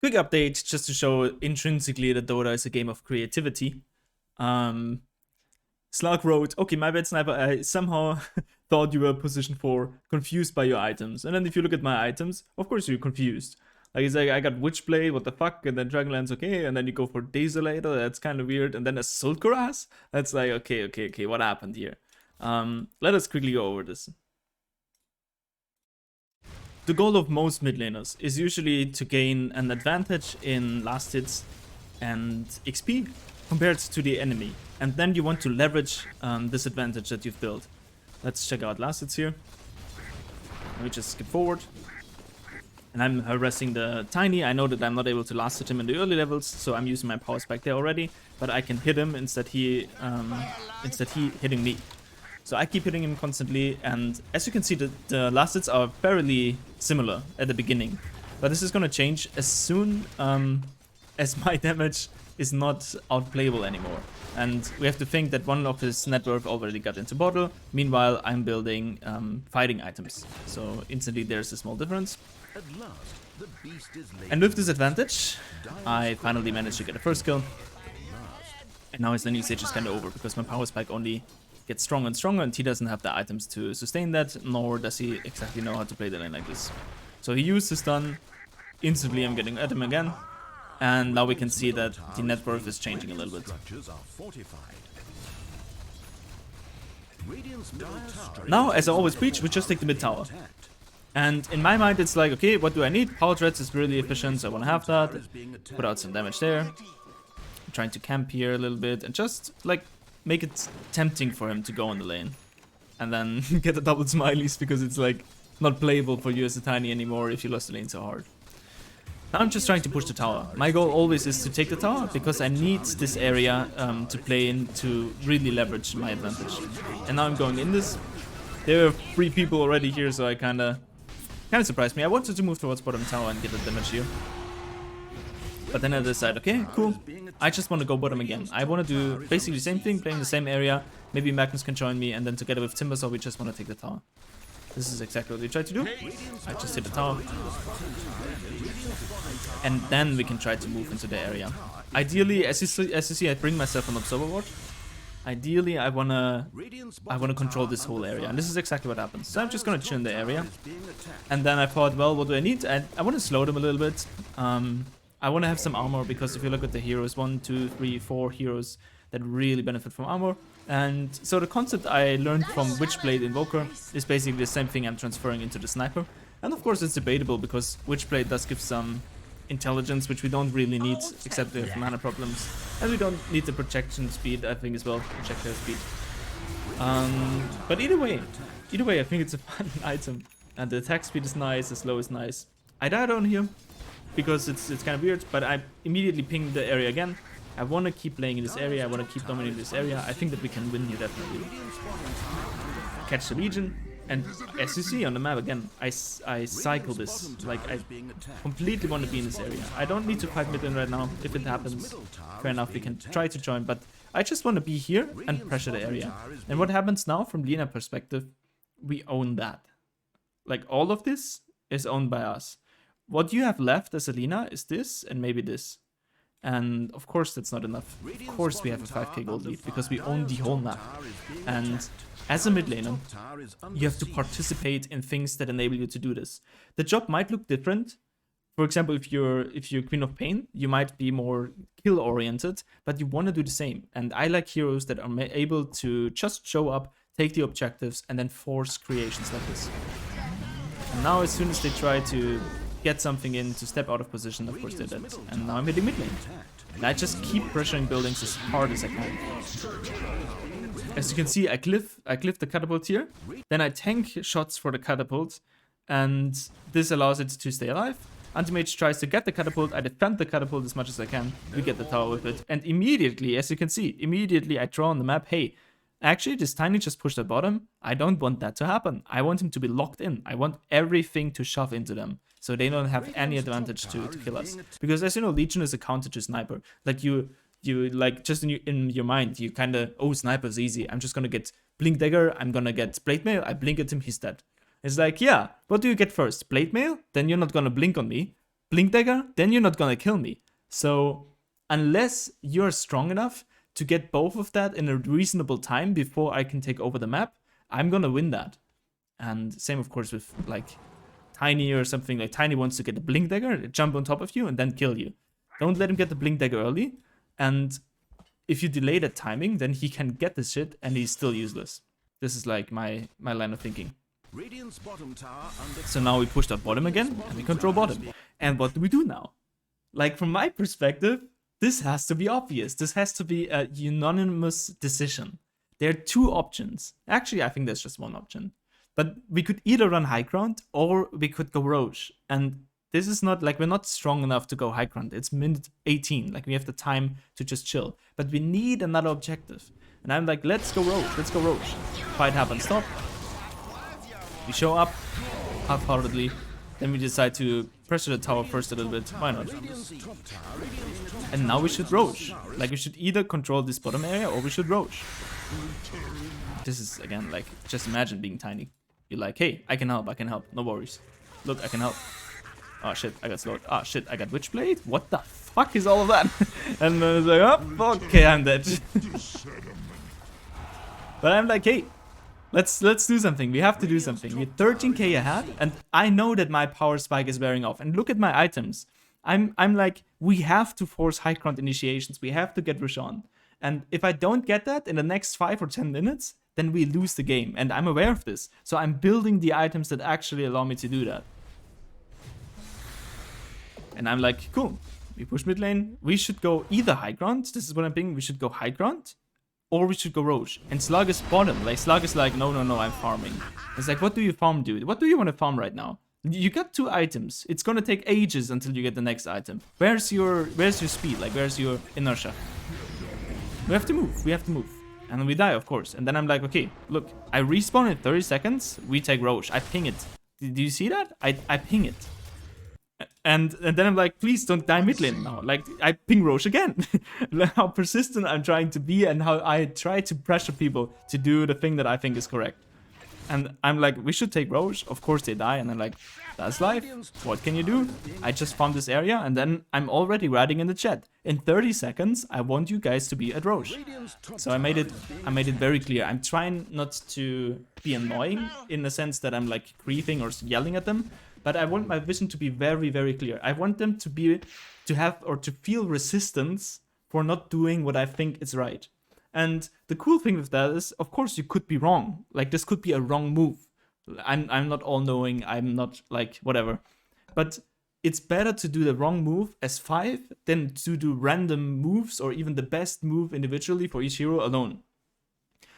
quick update just to show intrinsically that Dota is a game of creativity. Slug wrote, okay, my bad, Sniper, I somehow thought you were position 4, confused by your items. And then if you look at my items, of course you're confused. Like, he's like, I got Witchblade, what the fuck, and then Dragonlance, okay, and then you go for Desolator, that's kind of weird, and then a Sulcuras? That's like, okay, what happened here? Let us quickly go over this. The goal of most mid laners is usually to gain an advantage in last hits and XP compared to the enemy. And then you want to leverage this advantage that you've built. Let's check out last hits here. Let me just skip forward. And I'm harassing the Tiny. I know that I'm not able to last hit him in the early levels, so I'm using my power spike there already. But I can hit him instead he hitting me. So I keep hitting him constantly, and as you can see, the last hits are fairly similar at the beginning. But this is gonna change as soon as my damage is not outplayable anymore. And we have to think that one of his net worth already got into bottle. Meanwhile, I'm building fighting items. So instantly there's a small difference. And with this advantage, I finally managed to get a first kill. And now his landing stage is kind of over because my power spike only gets stronger and stronger, and he doesn't have the items to sustain that, nor does he exactly know how to play the lane like this. So he used his stun. Instantly I'm getting at him again. And now we can see that the net worth is changing a little bit. Now, as I always preach, we just take the mid tower. And in my mind, it's like, okay, what do I need? Power Treads is really efficient, so I want to have that. Put out some damage there. I'm trying to camp here a little bit and just, like, make it tempting for him to go on the lane. And then get the double smileys because it's, like, not playable for you as a Tiny anymore if you lost the lane so hard. Now I'm just trying to push the tower. My goal always is to take the tower because I need this area to play in to really leverage my advantage. And now I'm going in this. There are 3 people already here, so I kind of surprised me. I wanted to move towards bottom tower and get the damage here. But then I decided, okay, cool. I just want to go bottom again. I want to do basically the same thing, playing the same area. Maybe Magnus can join me, and then together with Timbersaw we just want to take the tower. This is exactly what we tried to do. I just hit the tower. And then we can try to move into the area. Ideally, as you see, I bring myself an observer ward. Ideally, I wanna control this whole area, and this is exactly what happens. So I'm just gonna chill in the area. And then I thought, well, what do I need? I want to slow them a little bit. I want to have some armor, because if you look at the heroes, 1, 2, 3, 4 heroes that really benefit from armor. And so the concept I learned from Witchblade Invoker is basically the same thing I'm transferring into the Sniper. And of course it's debatable, because Witchblade does give some intelligence, which we don't really need, except we have mana problems. And we don't need the projection speed, I think, as well, projectile speed. But either way, I think it's a fun item. And the attack speed is nice, the slow is nice. I died on here, because it's kind of weird, but I immediately pinged the area again. I want to keep playing in this area, I want to keep dominating this area. I think that we can win here, definitely. Catch the Legion, and as you see on the map again, I cycle this. Like, I completely want to be in this area. I don't need to fight mid lane right now. If it happens, fair enough, we can try to join, but I just want to be here and pressure the area. And what happens now, from Lina perspective, we own that. Like, all of this is owned by us. What you have left as a Lina is this, and maybe this. And of course that's not enough. Of course we have a 5k gold lead, because we own the whole map. And as a mid laner, you have to participate in things that enable you to do this. The job might look different. For example, if you're Queen of Pain, you might be more kill oriented, but you want to do the same. And I like heroes that are able to just show up, take the objectives, and then force creations like this. And now as soon as they try to get something in to step out of position, of course they're dead. And now I'm hitting mid lane. And I just keep pressuring buildings as hard as I can. As you can see, I cliff the catapult here. Then I tank shots for the catapult. And this allows it to stay alive. Anti-mage tries to get the catapult. I defend the catapult as much as I can. We get the tower with it. And immediately, as you can see, I draw on the map, hey, actually, this Tiny just pushed at bottom. I don't want that to happen. I want him to be locked in. I want everything to shove into them, so they don't have any advantage to kill us. Because as you know, Legion is a counter to Sniper. Like, you like, just in your mind, you kind of, oh, Sniper's easy. I'm just gonna get Blink Dagger, I'm gonna get Blade Mail, I blink at him, he's dead. It's like, yeah, what do you get first? Blade Mail? Then you're not gonna blink on me. Blink Dagger, then you're not gonna kill me. So unless you're strong enough to get both of that in a reasonable time before I can take over the map, I'm gonna win that. And same of course with like Tiny or something. Like Tiny wants to get the Blink Dagger, jump on top of you and then kill you. Don't let him get the Blink Dagger early, and if you delay that timing, then he can get this shit and he's still useless. This is like my line of thinking. So now we pushed up bottom again and we control bottom. And what do we do now? Like from my perspective, this has to be obvious. This has to be a unanimous decision. There are two options. Actually, I think there's just one option. But we could either run high ground or we could go Roche. And this is not like, we're not strong enough to go high ground. It's minute 18. Like we have the time to just chill. But we need another objective. And I'm like, let's go Roche. Let's go Roche. Fight happens. Stop. We show up half-heartedly. Then we decide to pressure the tower first a little bit. Why not? And now we should Roche. Like we should either control this bottom area or we should Roche. This is again like, just imagine being Tiny. You're like, hey, I can help, no worries. Look, I can help. Oh shit, I got slowed. Oh shit, I got Witchblade? What the fuck is all of that? And then it's like, oh, okay, I'm dead. But I'm like, hey, let's do something. We have to do something. We're 13k ahead, and I know that my power spike is wearing off. And look at my items. I'm like, we have to force high ground initiations. We have to get Roshan. And if I don't get that in the next 5 or 10 minutes, then we lose the game. And I'm aware of this. So I'm building the items that actually allow me to do that. And I'm like, cool. We push mid lane. We should go either high ground. This is what I'm thinking. We should go high ground. Or we should go Roche. And Slug is bottom. Like, Slug is like, no, I'm farming. It's like, what do you farm, dude? What do you want to farm right now? You got 2 items. It's gonna take ages until you get the next item. Where's your speed? Like, where's your inertia? We have to move. And then we die, of course. And then I'm like, okay, look, I respawn in 30 seconds. We take Roche. I ping it. Do you see that? I ping it. And then I'm like, please don't die mid lane now. Like, I ping Roche again. How persistent I'm trying to be and how I try to pressure people to do the thing that I think is correct. And I'm like, we should take Roche. Of course they die. And I'm like, that's life. What can you do? I just found this area and then I'm already writing in the chat. In 30 seconds, I want you guys to be at Roche. So I made it very clear. I'm trying not to be annoying in the sense that I'm like grieving or yelling at them. But I want my vision to be very, very clear. I want them to have or to feel resistance for not doing what I think is right. And the cool thing with that is, of course, you could be wrong. Like, this could be a wrong move. I'm not all-knowing. I'm not, like, whatever. But it's better to do the wrong move as 5 than to do random moves or even the best move individually for each hero alone.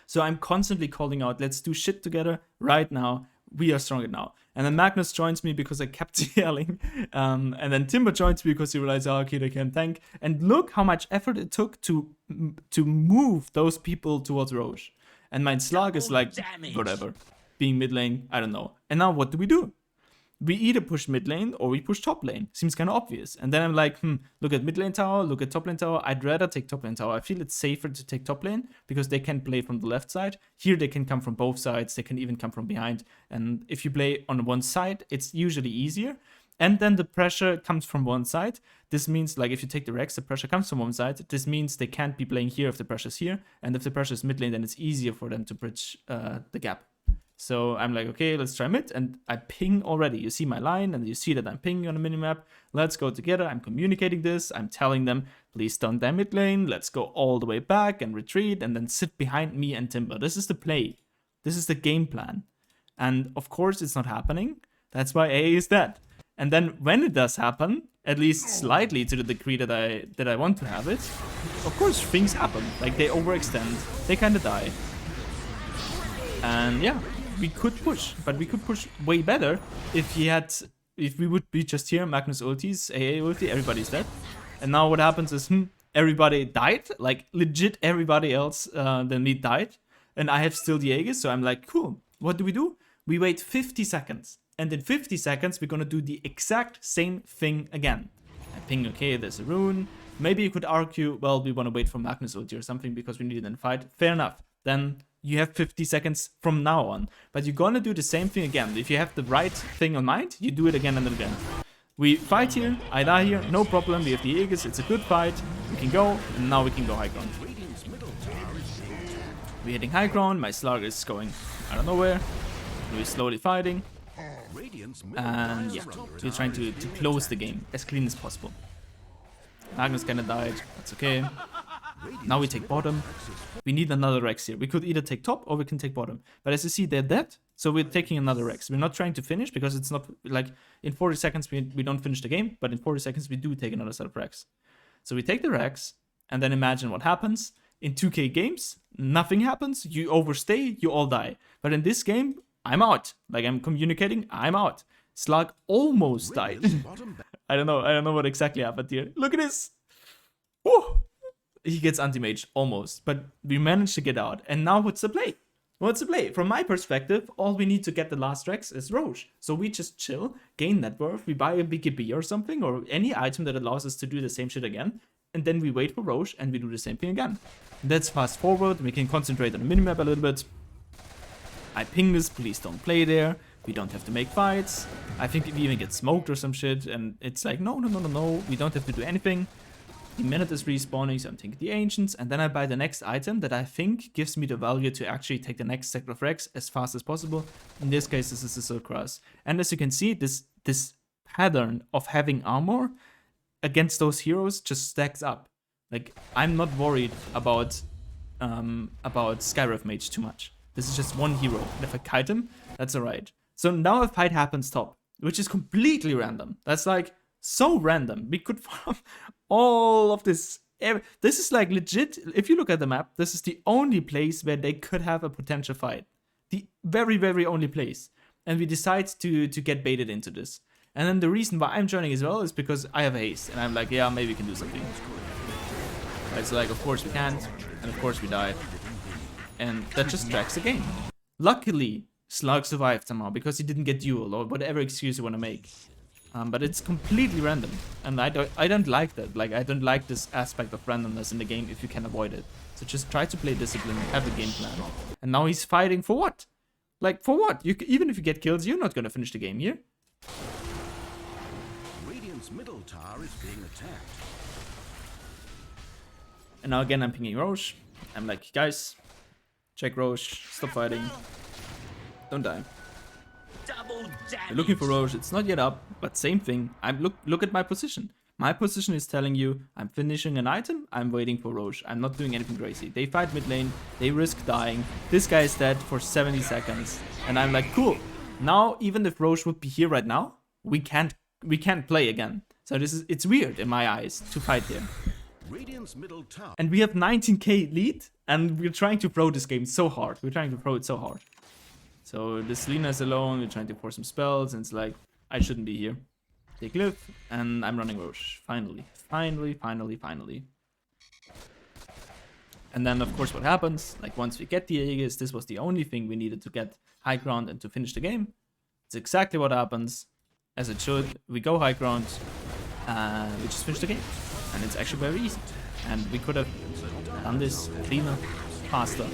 So I'm constantly calling out, let's do shit together right now. We are stronger now. And then Magnus joins me because I kept yelling. And then Timber joins me because he realized, oh, okay, they can tank. And look how much effort it took to move those people towards Roche. And my Slug is like, whatever. Being mid lane, I don't know. And now what do? We either push mid lane or we push top lane. Seems kind of obvious. And then I'm like, look at mid lane tower, look at top lane tower. I'd rather take top lane tower. I feel it's safer to take top lane because they can play from the left side. Here they can come from both sides. They can even come from behind. And if you play on one side, it's usually easier. And then the pressure comes from one side. This means, like, if you take the Rex, the pressure comes from one side. This means they can't be playing here if the pressure's here. And if the pressure is mid lane, then it's easier for them to bridge the gap. So I'm like, okay, let's try mid, and I ping already. You see my line, and you see that I'm pinging on the minimap. Let's go together. I'm communicating this. I'm telling them, please don't die mid lane. Let's go all the way back and retreat, and then sit behind me and Timber. This is the play. This is the game plan. And of course, it's not happening. That's why AA is dead. And then when it does happen, at least slightly to the degree that I want to have it, of course, things happen. Like, they overextend. They kind of die. And yeah. We could push, but we could push way better if we would be just here, Magnus ultis, AA ulti, everybody's dead. And now what happens is, everybody died, like legit everybody else than me died. And I have still the Aegis, so I'm like, cool, what do? We wait 50 seconds. And in 50 seconds, we're gonna do the exact same thing again. I ping, okay, there's a rune. Maybe you could argue, well, we wanna wait for Magnus ulti or something because we need it in fight. Fair enough. Then you have 50 seconds from now on. But you're gonna do the same thing again. If you have the right thing on mind, you do it again and again. We fight here, I die here, no problem, we have the Aegis, it's a good fight, we can go, and now we can go high ground. We're hitting high ground, my Slug is going I don't know where, we're slowly fighting, and yeah, we're trying to close the game as clean as possible. Magnus kinda died, that's okay. Now we take bottom. We need another Rex here. We could either take top or we can take bottom. But as you see, they're dead. So we're taking another Rex. We're not trying to finish because it's not like in 40 seconds we don't finish the game. But in 40 seconds we do take another set of Rex. So we take the Rex and then imagine what happens. In 2K games, nothing happens. You overstay, you all die. But in this game, I'm out. Like I'm communicating, I'm out. Slug almost died. I don't know what exactly happened here. Look at this. Woo! He gets anti-mage, almost. But we managed to get out. And now what's the play? What's the play? From my perspective, all we need to get the last Rex is Roche. So we just chill, gain net worth, we buy a BKB or something, or any item that allows us to do the same shit again. And then we wait for Roche, and we do the same thing again. Let's fast forward, we can concentrate on the minimap a little bit. I ping this, please don't play there. We don't have to make fights. I think we even get smoked or some shit, and it's like, no, we don't have to do anything. The minute is respawning, so I'm taking the Ancients, and then I buy the next item that I think gives me the value to actually take the next set of Rex as fast as possible. In this case, this is the Silk Cross. And as you can see, this pattern of having armor against those heroes just stacks up. Like, I'm not worried about Skywrath Mage too much. This is just one hero, and if I kite him, that's alright. So now a fight happens top, which is completely random. That's like so random. We could farm all of this. This is like legit. If you look at the map, this is the only place where they could have a potential fight. The very, very only place. And we decide to get baited into this. And then the reason why I'm joining as well is because I have haste. And I'm like, yeah, maybe we can do something. Right, so like, of course we can't. And of course we die. And that just tracks the game. Luckily, Slug survived somehow because he didn't get duel or whatever excuse you want to make. But it's completely random, and I don't like that. Like, I don't like this aspect of randomness in the game if you can avoid it. So just try to play discipline, have a game plan. And now he's fighting for what? Like, for what? Even if you get kills, you're not gonna finish the game here. Radiant's middle tower is being attacked. And now again, I'm pinging Roche. I'm like, guys, check Roche, stop fighting, don't die. You're looking for Roche, it's not yet up, but same thing. Look at my position. My position is telling you I'm finishing an item, I'm waiting for Roche. I'm not doing anything crazy. They fight mid lane, they risk dying. This guy is dead for 70 seconds. And I'm like, cool. Now, even if Roche would be here right now, we can't play again. So it's weird in my eyes to fight there. And we have 19k lead, and we're trying to pro this game so hard. We're trying to pro it so hard. So this Lina is alone, we're trying to force some spells, and it's like, I shouldn't be here. They glyph, and I'm running Roche. Finally. And then, of course, what happens, like, once we get the Aegis, this was the only thing we needed to get high ground and to finish the game. It's exactly what happens, as it should. We go high ground, we just finish the game. And it's actually very easy. And we could have done this cleaner, faster.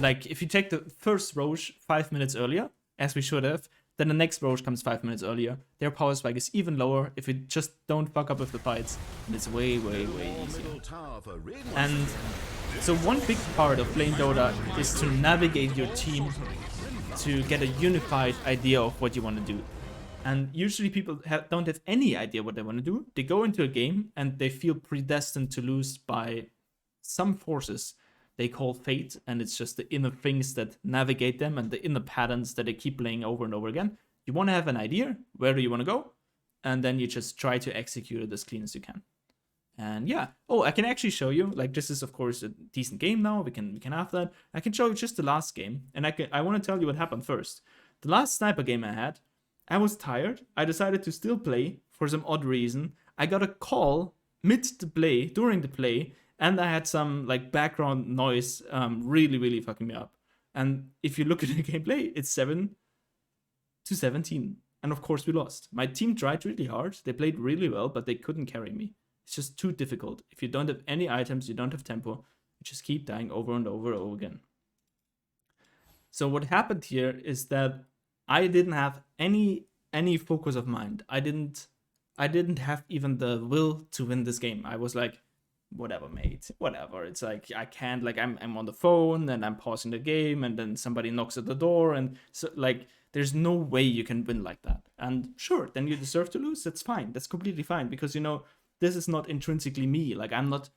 Like, if you take the first Roche 5 minutes earlier, as we should have, then the next Roche comes 5 minutes earlier. Their power spike is even lower if we just don't fuck up with the fights. And it's way, way, way easier. And so one big part of playing Dota is to navigate your team to get a unified idea of what you want to do. And usually people don't have any idea what they want to do. They go into a game and they feel predestined to lose by some forces they call fate, and it's just the inner things that navigate them and the inner patterns that they keep playing over and over again. You want to have an idea, where do you want to go? And then you just try to execute it as clean as you can. And yeah, oh, I can actually show you, like, this is of course a decent game now, we can have that. I can show you just the last game, and I want to tell you what happened first. The last sniper game I had, I was tired, I decided to still play for some odd reason. I got a call mid the play, during the play, and I had some like background noise really fucking me up. And if you look at the gameplay, it's 7-17. And of course we lost. My team tried really hard, they played really well, but they couldn't carry me. It's just too difficult. If you don't have any items, you don't have tempo, you just keep dying over and over again. So what happened here is that I didn't have any any focus of mind. I didn't have even the will to win this game. I was like, whatever, mate, whatever. It's like I can't, like I'm on the phone and I'm pausing the game and then somebody knocks at the door, and so like there's no way you can win like that. And sure, then you deserve to lose. That's fine. That's completely fine, because you know this is not intrinsically me. Like I'm not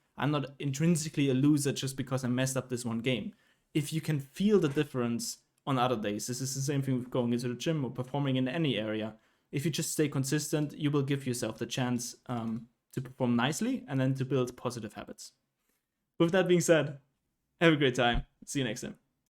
intrinsically a loser just because I messed up this one game. If you can feel the difference on other days, this is the same thing with going into the gym or performing in any area. If you just stay consistent, you will give yourself the chance to perform nicely and then to build positive habits. With that being said, have a great time. See you next time.